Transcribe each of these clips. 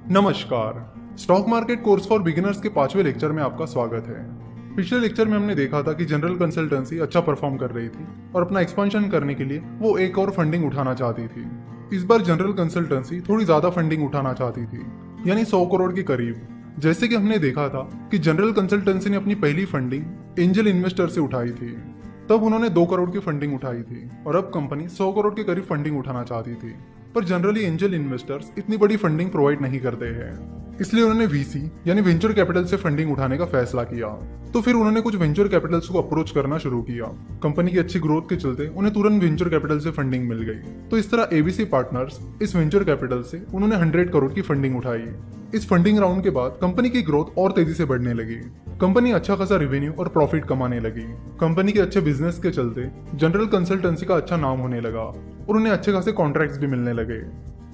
नमस्कार। Stock market course for beginners के 5वें लेक्चर में आपका स्वागत है। पिछले लेक्चर में हमने देखा था कि जनरल कंसल्टेंसी अच्छा परफॉर्म कर रही थी और अपना एक्सपेंशन करने के लिए वो एक और फंडिंग उठाना चाहती थी। इस बार जनरल कंसल्टेंसी थोड़ी ज्यादा फंडिंग उठाना चाहती थी, यानी 100 करोड़ के करीब। जैसे कि हमने देखा था कि जनरल कंसल्टेंसी ने अपनी पहली फंडिंग एंजल इन्वेस्टर से उठाई थी, तब उन्होंने 2 करोड़ की फंडिंग उठाई थी और अब कंपनी 100 करोड़ के करीब फंडिंग उठाना चाहती थी। पर जनरली एंजल इन्वेस्टर्स इतनी बड़ी फंडिंग प्रोवाइड नहीं करते हैं, इसलिए उन्होंने वीसी यानी वेंचर कैपिटल से फंडिंग उठाने का फैसला किया। तो फिर उन्होंने कुछ वेंचर कैपिटल्स को अप्रोच करना शुरू किया। कंपनी की अच्छी ग्रोथ के चलते उन्हें तुरंत वेंचर कैपिटल से फंडिंग मिल गई। तो इस तरह एबीसी पार्टनर्स इस वेंचर कैपिटल से उन्होंने 100 करोड़ की फंडिंग उठाई। इस फंडिंग राउंड के बाद कंपनी की ग्रोथ और तेजी से बढ़ने लगी। कंपनी अच्छा खासा रेवेन्यू और प्रॉफिट कमाने लगी। कंपनी के अच्छे बिजनेस के चलते जनरल कंसल्टेंसी का अच्छा नाम होने लगा और उन्हें अच्छे खासे कॉन्ट्रैक्ट्स भी मिलने लगे।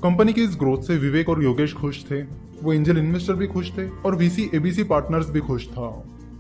कंपनी की इस ग्रोथ से विवेक और योगेश खुश थे, वो एंजल इन्वेस्टर भी खुश थे और वीसी एबीसी पार्टनर्स भी खुश था।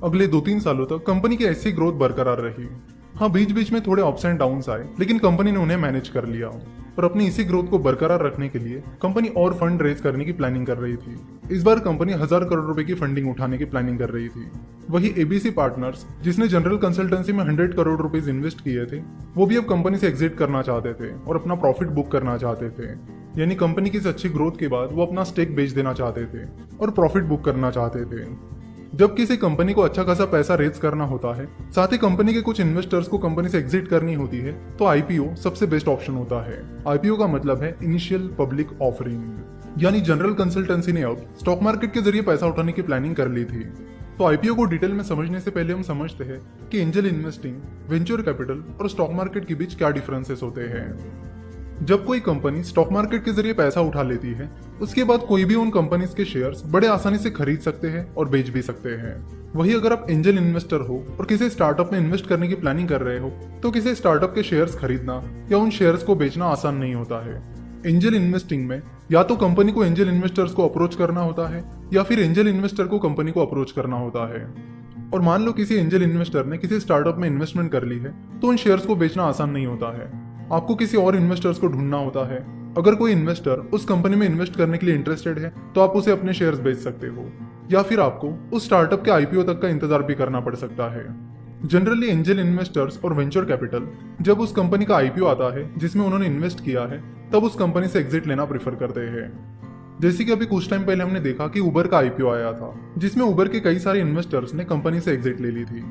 अगले 2-3 सालों तक कंपनी की ऐसी ग्रोथ बरकरार रही। हाँ, बीच बीच में थोड़े अप्स एंड डाउन्स आए, लेकिन कंपनी ने उन्हें मैनेज कर लिया और अपनी इसी ग्रोथ को बरकरार रखने के लिए कंपनी और फंड रेज करने की प्लानिंग कर रही थी। इस बार कंपनी 1000 करोड़ रुपए की फंडिंग उठाने की प्लानिंग कर रही थी। वही एबीसी पार्टनर्स, जिसने जनरल कंसल्टेंसी में 100 करोड़ रुपीज इन्वेस्ट किए थे, वो भी अब कंपनी से एग्जिट करना चाहते थे और अपना प्रॉफिट बुक करना चाहते थे। यानी कंपनी की इस अच्छी ग्रोथ के बाद वो अपना स्टेक बेच देना चाहते थे और प्रॉफिट बुक करना चाहते थे। जब किसी कंपनी को अच्छा खासा पैसा रेज करना होता है, साथ ही कंपनी के कुछ इन्वेस्टर्स को कंपनी से एग्जिट करनी होती है, तो आईपीओ सबसे बेस्ट ऑप्शन होता है। आईपीओ का मतलब है इनिशियल पब्लिक ऑफरिंग। यानी जनरल कंसल्टेंसी ने अब स्टॉक मार्केट के जरिए पैसा उठाने की प्लानिंग कर ली थी। तो आईपीओ को डिटेल में समझने से पहले हम समझते हैं कि एंजल इन्वेस्टिंग, वेंचर कैपिटल और स्टॉक मार्केट के बीच क्या डिफरेंसेस होते हैं। जब कोई कंपनी स्टॉक मार्केट के जरिए पैसा उठा लेती है, उसके बाद कोई भी उन कंपनीज के शेयर्स बड़े आसानी से खरीद सकते हैं और बेच भी सकते हैं। वही अगर आप एंजल इन्वेस्टर हो और किसी स्टार्टअप में इन्वेस्ट करने की प्लानिंग कर रहे हो, तो किसी स्टार्टअप के शेयर्स खरीदना या उन शेयर्स को बेचना आसान नहीं होता है। एंजल इन्वेस्टिंग में या तो कंपनी को एंजल इन्वेस्टर्स को अप्रोच करना होता है या फिर एंजल इन्वेस्टर को कंपनी को अप्रोच करना होता है। और मान लो किसी एंजल इन्वेस्टर ने किसी स्टार्टअप में इन्वेस्टमेंट कर ली है, तो उन शेयर्स को बेचना आसान नहीं होता है। आपको किसी और इन्वेस्टर्स को ढूंढना होता है। अगर कोई इन्वेस्टर उस कंपनी में इन्वेस्ट करने के लिए इंटरेस्टेड है, तो आप उसे अपने शेयर्स बेच सकते हो, या फिर आपको उस स्टार्टअप के आईपीओ तक का इंतजार भी करना पड़ सकता है। जनरली एंजल इन्वेस्टर्स और वेंचर कैपिटल जब उस कंपनी का आईपीओ आता है जिसमें उन्होंने इन्वेस्ट किया है, तब उस कंपनी से एग्जिट लेना प्रेफर करते हैं। जैसे कि अभी कुछ टाइम पहले हमने देखा कि उबर का आईपीओ आया था, जिसमें उबर के कई सारे इन्वेस्टर्स ने कंपनी से एग्जिट ले ली थी।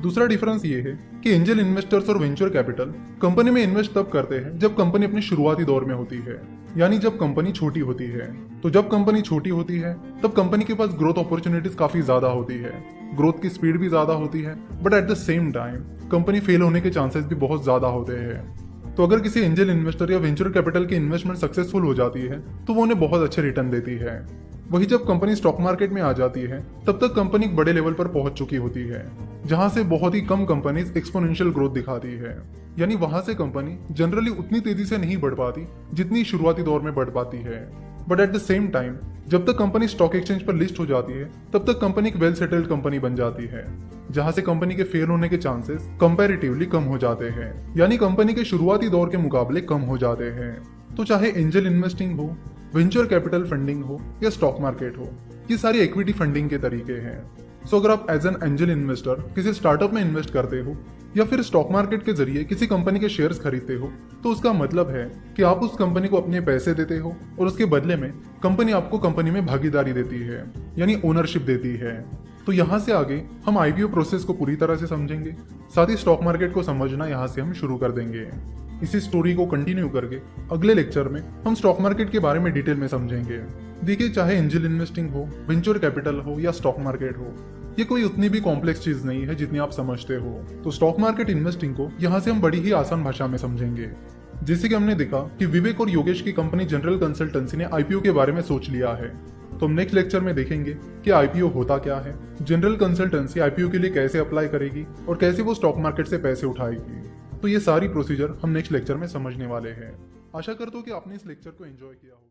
दूसरा डिफरेंस ये है कि एंजल इन्वेस्टर्स और वेंचर कैपिटल कंपनी में इन्वेस्ट तब करते हैं जब कंपनी अपने शुरुआती दौर में होती है, यानी जब कंपनी छोटी होती है। तो जब कंपनी छोटी होती है, तब कंपनी के पास ग्रोथ अपॉर्चुनिटीज काफी ज्यादा होती है, ग्रोथ की स्पीड भी ज्यादा होती है, but at the same time company fail होने के चांसेस भी बहुत ज्यादा होते हैं। तो अगर किसी एंजल इन्वेस्टर या वेंचर कैपिटल की इन्वेस्टमेंट सक्सेसफुल हो जाती है, तो वो उन्हें बहुत अच्छे रिटर्न देती है। वही जब कंपनी स्टॉक मार्केट में आ जाती है, तब तक कंपनी एक बड़े लेवल पर पहुंच चुकी होती है, जहां से बहुत ही कम कंपनीज एक्सपोनेंशियल ग्रोथ दिखाती है। यानी वहां से कंपनी जनरली उतनी तेजी से नहीं बढ़ पाती जितनी शुरुआती दौर में बढ़ पाती है। But at the same time जब तक कंपनी स्टॉक एक्सचेंज पर लिस्ट हो जाती है, तब तक कंपनी एक वेल सेटल्ड कंपनी बन जाती है, जहां से कंपनी के फेल होने के चांसेस कंपैरेटिवली कम हो जाते हैं, यानी कंपनी के शुरुआती दौर के मुकाबले कम हो जाते हैं। तो चाहे एंजल इन्वेस्टिंग हो, वेंचर कैपिटल फंडिंग हो या स्टॉक मार्केट हो, ये सारी इक्विटी फंडिंग के तरीके हैं। सो अगर आप एज एन एंजल इन्वेस्टर किसी स्टार्टअप में इन्वेस्ट करते हो या फिर स्टॉक मार्केट के जरिए किसी कंपनी के शेयर्स खरीदते हो, तो उसका मतलब है कि आप उस कंपनी को अपने पैसे देते हो और उसके बदले में कंपनी आपको कंपनी में भागीदारी देती है, यानी ओनरशिप देती है। तो यहाँ से आगे हम आईपीओ प्रोसेस को पूरी तरह से समझेंगे, साथ ही स्टॉक मार्केट को समझना यहाँ से हम शुरू कर देंगे। इसी स्टोरी को कंटिन्यू करके अगले लेक्चर में हम स्टॉक मार्केट के बारे में डिटेल में समझेंगे। देखिए, चाहे एंजल इन्वेस्टिंग हो, वेंचर कैपिटल हो या स्टॉक मार्केट हो, ये कोई उतनी भी कॉम्प्लेक्स चीज नहीं है जितनी आप समझते हो। तो स्टॉक मार्केट इन्वेस्टिंग को यहाँ से हम बड़ी ही आसान भाषा में समझेंगे। जैसे कि हमने देखा कि विवेक और योगेश की कंपनी जनरल कंसल्टेंसी ने आईपीओ के बारे में सोच लिया है, तो हम नेक्स्ट लेक्चर में देखेंगे कि आईपीओ होता क्या है, जनरल कंसल्टेंसी आईपीओ के लिए कैसे अप्लाई करेगी और कैसे वो स्टॉक मार्केट से पैसे उठाएगी। तो ये सारी प्रोसीजर हम नेक्स्ट लेक्चर में समझने वाले हैं। आशा करता हूँ कि आपने इस लेक्चर को एंजॉय किया हो।